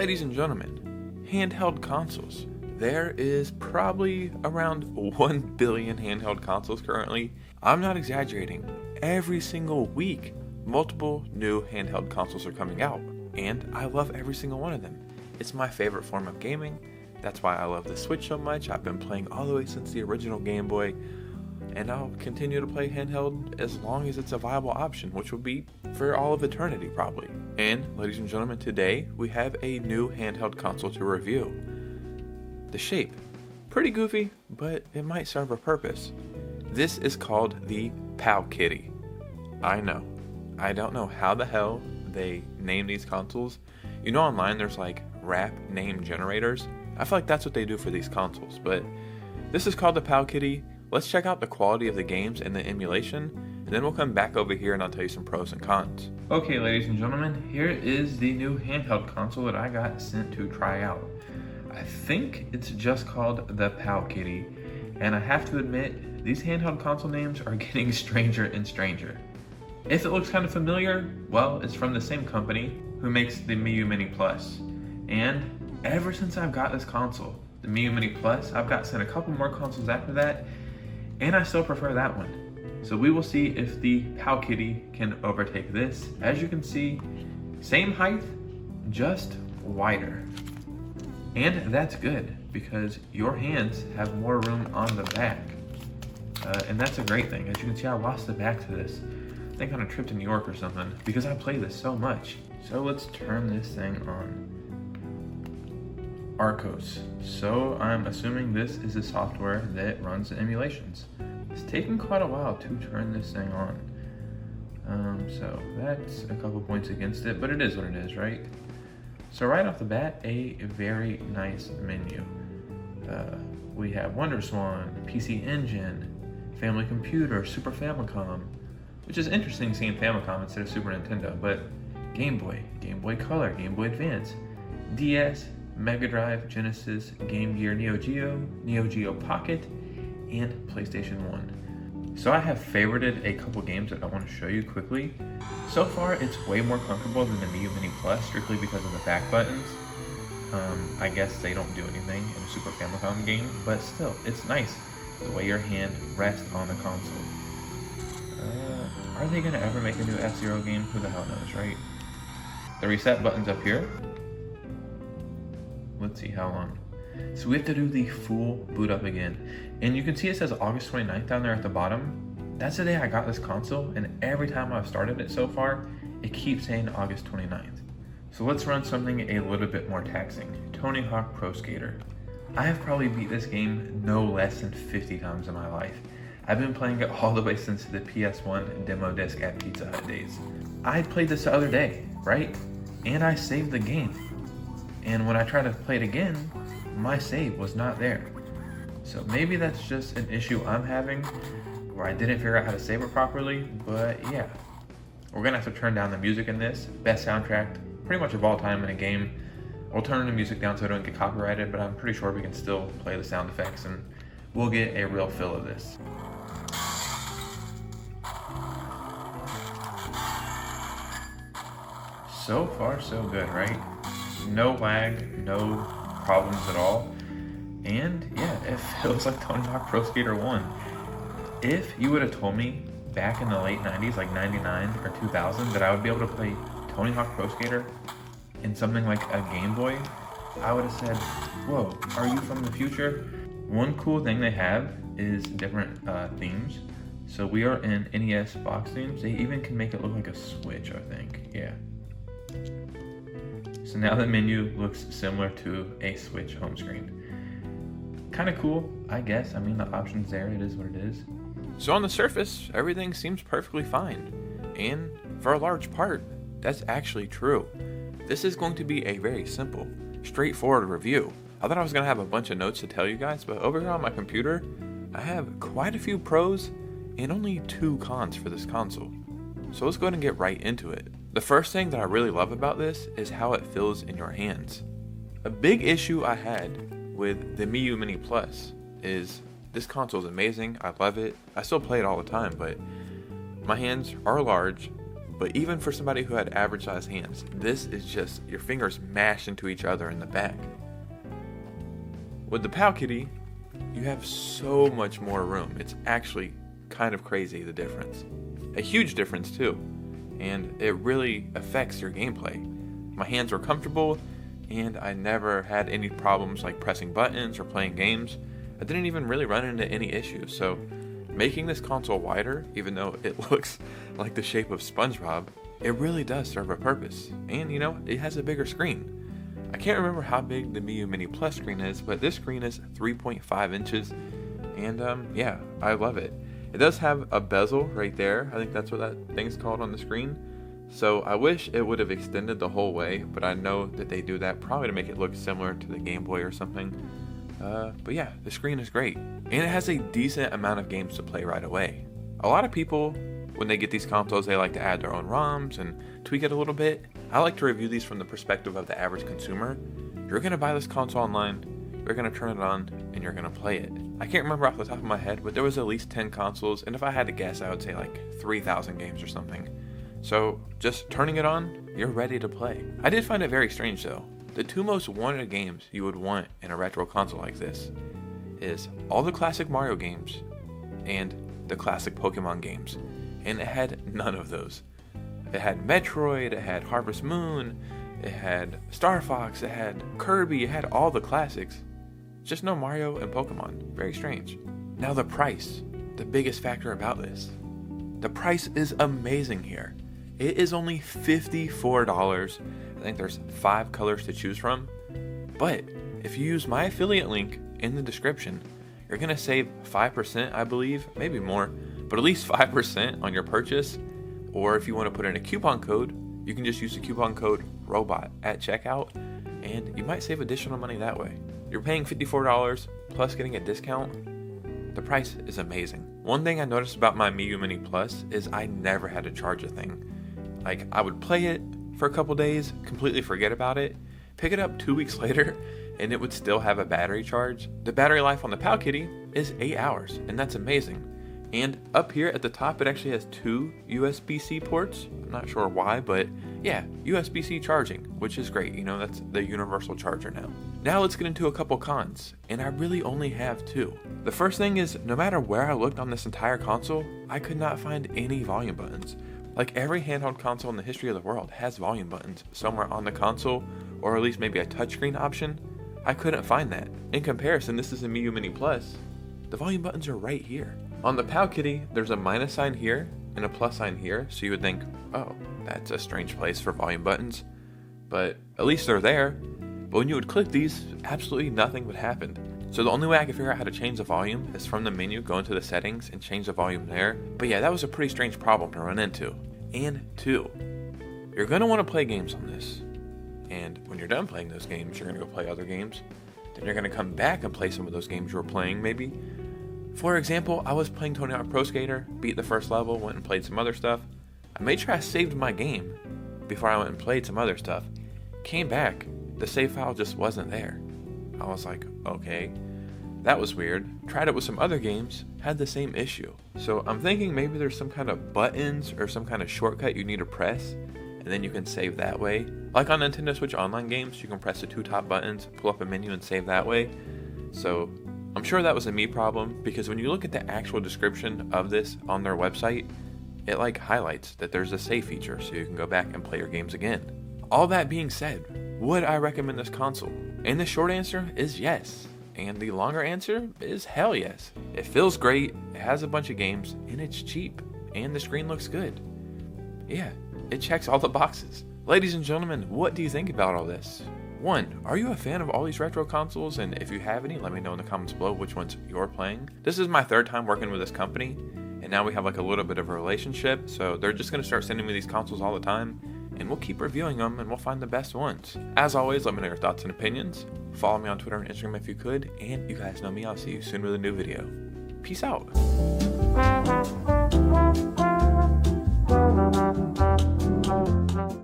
Ladies and gentlemen, handheld consoles. There is probably around 1 billion handheld consoles currently. I'm not exaggerating. Every single week, multiple new handheld consoles are coming out, and I love every single one of them. It's my favorite form of gaming. That's why I love the Switch so much. I've been playing all the way since the original Game Boy, and I'll continue to play handheld as long as it's a viable option, which will be for all of eternity probably. And ladies and gentlemen, today we have a new handheld console to review. The shape, pretty goofy, but it might serve a purpose. This is called the POWKIDDY. I know. I don't know how the hell they name these consoles. You know, online there's like rap name generators. I feel like that's what they do for these consoles, but this is called the POWKIDDY. Let's check out the quality of the games and the emulation, and then we'll come back over here and I'll tell you some pros and cons. Okay, ladies and gentlemen, here is the new handheld console that I got sent to try out. I think it's just called the POWKIDDY, and I have to admit, these handheld console names are getting stranger and stranger. If it looks kind of familiar, well, it's from the same company who makes the Miu Mini Plus. And ever since I've got this console, the Miu Mini Plus, I've got sent a couple more consoles after that, and I still prefer that one. So we will see if the POWKIDDY can overtake this. As you can see, same height, just wider. And that's good, because your hands have more room on the back. And that's a great thing. As you can see, I lost the back to this. I think on a trip to New York or something, because I play this so much. So let's turn this thing on. Arcos. So I'm assuming this is the software that runs the emulations. It's taken quite a while to turn this thing on. So that's a couple points against it, but it is what it is, right? So right off the bat, a very nice menu. We have WonderSwan, PC Engine, Family Computer, Super Famicom, which is interesting seeing Famicom instead of Super Nintendo, but Game Boy, Game Boy Color, Game Boy Advance, DS, Mega Drive, Genesis, Game Gear, Neo Geo Pocket, and PlayStation 1. So I have favorited a couple games that I want to show you quickly. So far, it's way more comfortable than the Miu Mini Plus, strictly because of the back buttons. I guess they don't do anything in a Super Famicom game, but still, it's nice the way your hand rests on the console. Are they going to ever make a new F-Zero game? Who the hell knows, right? The reset button's up here. Let's see how long. So we have to do the full boot up again. And you can see it says August 29th down there at the bottom. That's the day I got this console, and every time I've started it so far, it keeps saying August 29th. So let's run something a little bit more taxing. Tony Hawk Pro Skater. I have probably beat this game no less than 50 times in my life. I've been playing it all the way since the PS1 demo disc at Pizza Hut days. I played this the other day, right? And I saved the game. And when I tried to play it again, my save was not there. So maybe that's just an issue I'm having, where I didn't figure out how to save it properly, but yeah. We're gonna have to turn down the music in this. Best soundtrack, pretty much of all time in a game. We'll turn the music down so I don't get copyrighted, but I'm pretty sure we can still play the sound effects and we'll get a real feel of this. So far, so good, right? No lag, no problems at all. And yeah, it feels like Tony Hawk Pro Skater 1. If you would have told me back in the late 90s, like 99 or 2000, that I would be able to play Tony Hawk Pro Skater in something like a Game Boy, I would have said, whoa, are you from the future? One cool thing they have is different themes. So we are in NES box themes. They even can make it look like a Switch, I think, yeah. So now the menu looks similar to a Switch home screen. Kind of cool, I guess. I mean, the option's there, it is what it is. So on the surface, everything seems perfectly fine. And for a large part, that's actually true. This is going to be a very simple, straightforward review. I thought I was going to have a bunch of notes to tell you guys, but over here on my computer, I have quite a few pros and only 2 cons for this console. So let's go ahead and get right into it. The first thing that I really love about this is how it feels in your hands. A big issue I had with the Miu Mini Plus is this console is amazing. I love it. I still play it all the time, but my hands are large, but even for somebody who had average sized hands, this is just your fingers mashed into each other in the back. With the POWKIDDY, you have so much more room. It's actually kind of crazy, the difference. A huge difference too, and it really affects your gameplay. My hands were comfortable, and I never had any problems like pressing buttons or playing games. I didn't even really run into any issues, so making this console wider, even though it looks like the shape of SpongeBob, it really does serve a purpose. And it has a bigger screen. I can't remember how big the Miu Mini Plus screen is, but this screen is 3.5 inches, and yeah, I love it. It does have a bezel right there. I think that's what that thing's called on the screen. So I wish it would have extended the whole way, but I know that they do that probably to make it look similar to the Game Boy or something. But yeah, the screen is great, and it has a decent amount of games to play right away. A lot of people, when they get these consoles, they like to add their own ROMs and tweak it a little bit. I like to review these from the perspective of the average consumer. You're going to buy this console online, you're going to turn it on, and you're going to play it. I can't remember off the top of my head, but there was at least 10 consoles, and if I had to guess, I would say like 3,000 games or something. So just turning it on, you're ready to play. I did find it very strange though. The two most wanted games you would want in a retro console like this is all the classic Mario games and the classic Pokemon games, and it had none of those. It had Metroid, it had Harvest Moon, it had Star Fox, it had Kirby, it had all the classics, just no Mario and Pokemon. Very strange. Now the price, the biggest factor about this. The price is amazing here. It is only $54. I think there's 5 colors to choose from. But if you use my affiliate link in the description, you're going to save 5%, I believe, maybe more, but at least 5% on your purchase. Or if you want to put in a coupon code, you can just use the coupon code ROBOT at checkout, and you might save additional money that way. You're paying $54 plus getting a discount. The price is amazing. One thing I noticed about my Miu Mini Plus is I never had to charge a thing. Like, I would play it for a couple days, completely forget about it, pick it up 2 weeks later, and it would still have a battery charge. The battery life on the POWKIDDY is 8 hours, and that's amazing. And up here at the top, it actually has 2 USB-C ports. I'm not sure why, but yeah, USB-C charging, which is great. That's the universal charger now. Now let's get into a couple cons, and I really only have 2. The first thing is, no matter where I looked on this entire console, I could not find any volume buttons. Like every handheld console in the history of the world has volume buttons somewhere on the console, or at least maybe a touchscreen option. I couldn't find that. In comparison, this is a Miu Mini Plus. The volume buttons are right here. On the POWKIDDY, there's a minus sign here and a plus sign here, so you would think, oh, that's a strange place for volume buttons. But at least they're there. But when you would click these, absolutely nothing would happen. So the only way I could figure out how to change the volume is from the menu, go into the settings and change the volume there. But yeah, that was a pretty strange problem to run into. And 2, you're gonna want to play games on this. And when you're done playing those games, you're gonna go play other games. Then you're gonna come back and play some of those games you were playing maybe. For example, I was playing Tony Hawk Pro Skater, beat the first level, went and played some other stuff. I made sure I saved my game before I went and played some other stuff. Came back, the save file just wasn't there. I was like, okay, that was weird. Tried it with some other games, had the same issue. So I'm thinking maybe there's some kind of buttons or some kind of shortcut you need to press, and then you can save that way. Like on Nintendo Switch Online games, you can press the 2 top buttons, pull up a menu and save that way. So I'm sure that was a me problem, because when you look at the actual description of this on their website, it like highlights that there's a save feature so you can go back and play your games again. All that being said, would I recommend this console? And the short answer is yes. And the longer answer is hell yes. It feels great, it has a bunch of games, and it's cheap, and the screen looks good. Yeah, it checks all the boxes. Ladies and gentlemen, what do you think about all this? 1, are you a fan of all these retro consoles? And if you have any, let me know in the comments below which ones you're playing. This is my 3rd time working with this company, and now we have like a little bit of a relationship, so they're just going to start sending me these consoles all the time, and we'll keep reviewing them and we'll find the best ones. As always, let me know your thoughts and opinions. Follow me on Twitter and Instagram if you could, and you guys know me. I'll see you soon with a new video. Peace out.